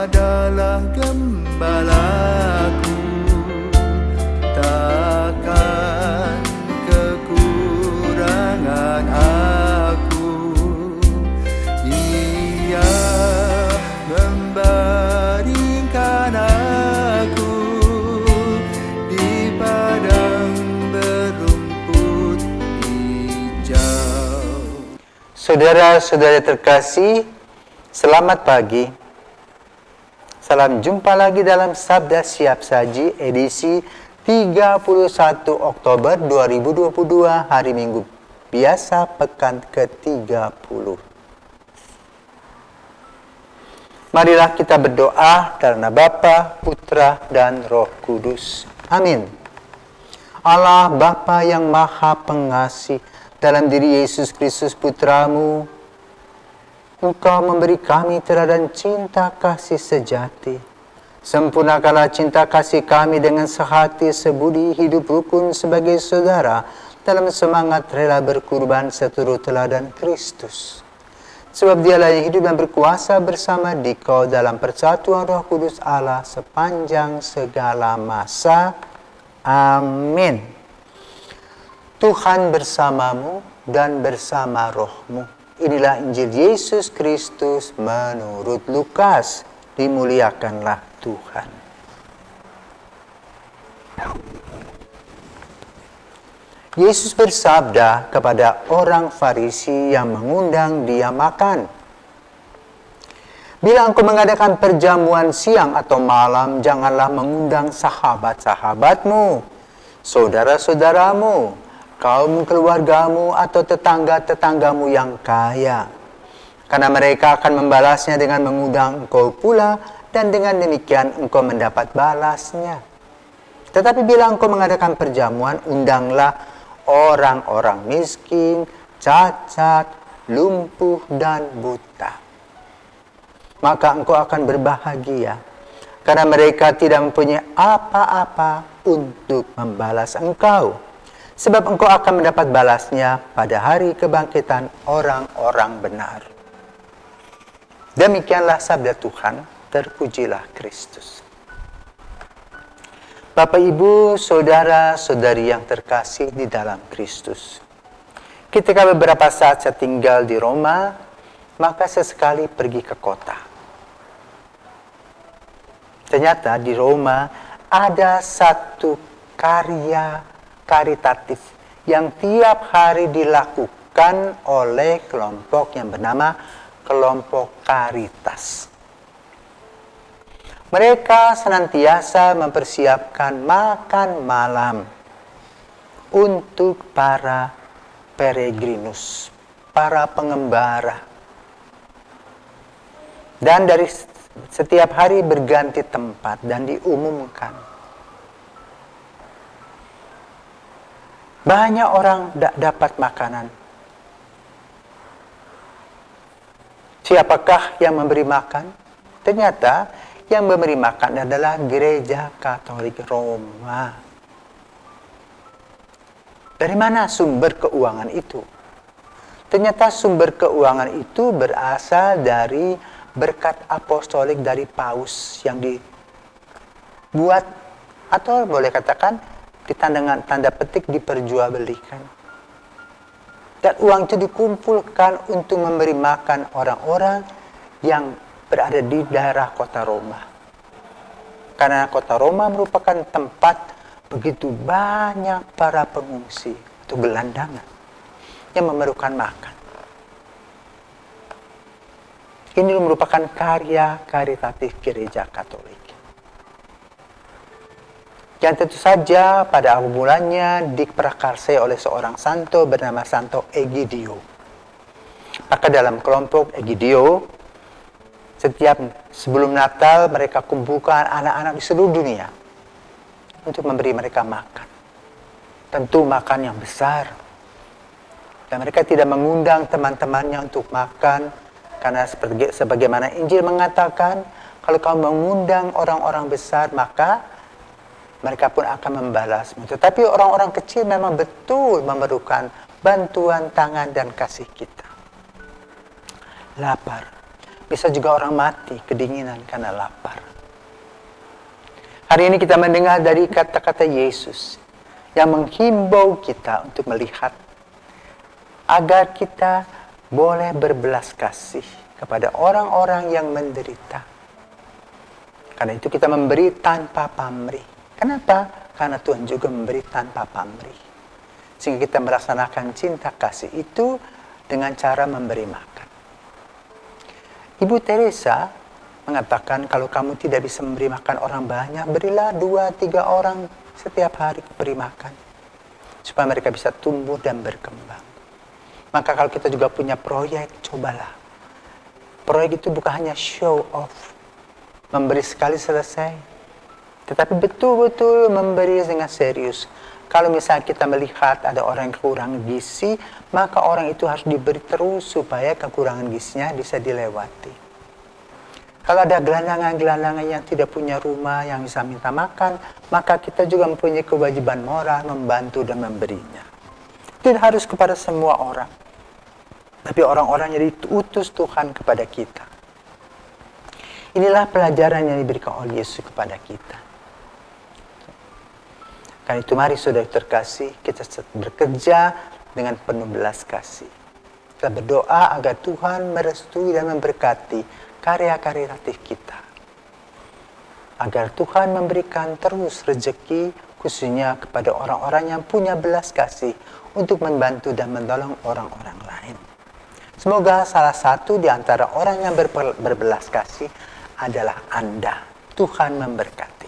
adalah gembalaku, takkan kekurangan aku. Ia membaringkan aku di padang berumput hijau. Saudara-saudara terkasih, selamat pagi. Salam jumpa lagi dalam Sabda Siap Saji edisi 31 Oktober 2022, hari Minggu biasa, pekan ke-30. Marilah kita berdoa karena Bapa, Putra, dan Roh Kudus. Amin. Allah Bapa yang Maha Pengasih, dalam diri Yesus Kristus Putramu, Engkau memberi kami teladan cinta kasih sejati. Sempurnakanlah cinta kasih kami dengan sehati sebudi hidup rukun sebagai saudara dalam semangat rela berkurban seturut teladan Kristus. Sebab Dialah yang hidup dan berkuasa bersama Dikau dalam persatuan Roh Kudus Allah sepanjang segala masa. Amin. Tuhan bersamamu dan bersama rohmu. Inilah Injil Yesus Kristus menurut Lukas. Dimuliakanlah Tuhan. Yesus bersabda kepada orang Farisi yang mengundang dia makan, "Bila engkau mengadakan perjamuan siang atau malam, janganlah mengundang sahabat-sahabatmu, saudara-saudaramu, kaum keluargamu, atau tetangga-tetanggamu yang kaya. Karena mereka akan membalasnya dengan mengundang engkau pula, dan dengan demikian engkau mendapat balasnya. Tetapi bila engkau mengadakan perjamuan, undanglah orang-orang miskin, cacat, lumpuh, dan buta. Maka engkau akan berbahagia, karena mereka tidak mempunyai apa-apa untuk membalas engkau. Sebab engkau akan mendapat balasnya pada hari kebangkitan orang-orang benar." Demikianlah sabda Tuhan, terpujilah Kristus. Bapak, Ibu, saudara-saudari yang terkasih di dalam Kristus. Ketika beberapa saat saya tinggal di Roma, maka sesekali pergi ke kota. Ternyata di Roma ada satu karya karitatif yang tiap hari dilakukan oleh kelompok yang bernama kelompok Karitas. Mereka senantiasa mempersiapkan makan malam untuk para peregrinus, para pengembara. Dan dari setiap hari berganti tempat dan diumumkan. Banyak orang tidak dapat makanan. Siapakah yang memberi makan? Ternyata yang memberi makan adalah Gereja Katolik Roma. Dari mana sumber keuangan itu? Ternyata sumber keuangan itu berasal dari berkat apostolik dari Paus yang dibuat, atau boleh katakan dengan tanda petik diperjualbelikan. Dan uang itu dikumpulkan untuk memberi makan orang-orang yang berada di daerah kota Roma. Karena kota Roma merupakan tempat begitu banyak para pengungsi atau gelandangan yang memerlukan makan. Ini merupakan karya karitatif Gereja Katolik. Yang tentu saja pada awal mulanya diprakarsai oleh seorang santo bernama Santo Egidio. Maka dalam kelompok Egidio, setiap sebelum Natal mereka kumpulkan anak-anak di seluruh dunia untuk memberi mereka makan. Tentu makan yang besar. Dan mereka tidak mengundang teman-temannya untuk makan, karena sebagaimana Injil mengatakan, kalau kamu mengundang orang-orang besar, maka mereka pun akan membalasmu. Tetapi orang-orang kecil memang betul memerlukan bantuan tangan dan kasih kita. Lapar. Bisa juga orang mati kedinginan karena lapar. Hari ini kita mendengar dari kata-kata Yesus yang menghimbau kita untuk melihat agar kita boleh berbelas kasih kepada orang-orang yang menderita. Karena itu kita memberi tanpa pamrih. Kenapa? Karena Tuhan juga memberi tanpa pamrih. Sehingga kita melaksanakan cinta kasih itu dengan cara memberi makan. Ibu Teresa mengatakan kalau kamu tidak bisa memberi makan orang banyak, berilah 2-3 orang setiap hari beri makan. Supaya mereka bisa tumbuh dan berkembang. Maka kalau kita juga punya proyek, cobalah. Proyek itu bukan hanya show off. Memberi sekali selesai. Tetapi betul-betul memberi dengan serius. Kalau misalnya kita melihat ada orang yang kekurangan gizi, maka orang itu harus diberi terus supaya kekurangan gizinya bisa dilewati. Kalau ada gelandangan-gelandangan yang tidak punya rumah, yang bisa minta makan, maka kita juga mempunyai kewajiban moral membantu dan memberinya. Tidak harus kepada semua orang, tapi orang-orang yang diutus Tuhan kepada kita. Inilah pelajaran yang diberikan oleh Yesus kepada kita. Karena itu mari saudara terkasih, kita bekerja dengan penuh belas kasih. Kita berdoa agar Tuhan merestui dan memberkati karya-karya kreatif kita. Agar Tuhan memberikan terus rezeki khususnya kepada orang-orang yang punya belas kasih untuk membantu dan menolong orang-orang lain. Semoga salah satu di antara orang yang berbelas kasih adalah Anda. Tuhan memberkati.